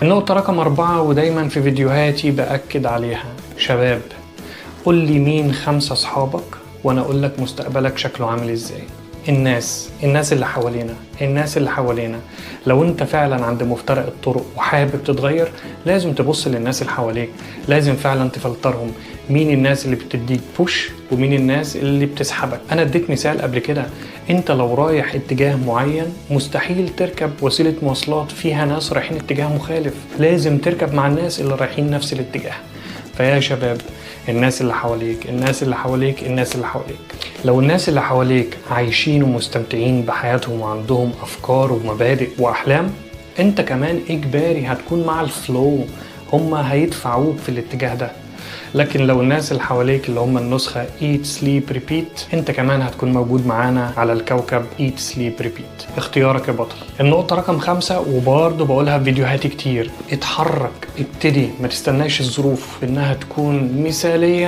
النقطة رقم 4 ودايما في فيديوهاتي بأكد عليها، شباب قول لي مين 5 أصحابك وأنا أقول لك مستقبلك شكله عامل إزاي. الناس اللي حوالينا لو انت فعلا عند مفترق الطرق وحابب تتغير لازم تبص للناس اللي حواليك، لازم فعلا تفلترهم، مين الناس اللي بتديك بوش ومين الناس اللي بتسحبك. انا اديت مثال قبل كده، انت لو رايح اتجاه معين مستحيل تركب وسيلة مواصلات فيها ناس رايحين اتجاه مخالف، لازم تركب مع الناس اللي رايحين نفس الاتجاه. فيا شباب الناس اللي حواليك لو الناس اللي حواليك عايشين ومستمتعين بحياتهم وعندهم أفكار ومبادئ وأحلام، انت كمان إجباري هتكون مع الفلو، هما هيدفعوك في الاتجاه ده. لكن لو الناس اللي حواليك اللي هم النسخة eat sleep repeat، انت كمان هتكون موجود معانا على الكوكب eat sleep repeat. اختيارك يا بطل. النقطة رقم 5 وبرضه بقولها في فيديوهاتي كتير، اتحرك، ابتدي، ما تستناش الظروف انها تكون مثالية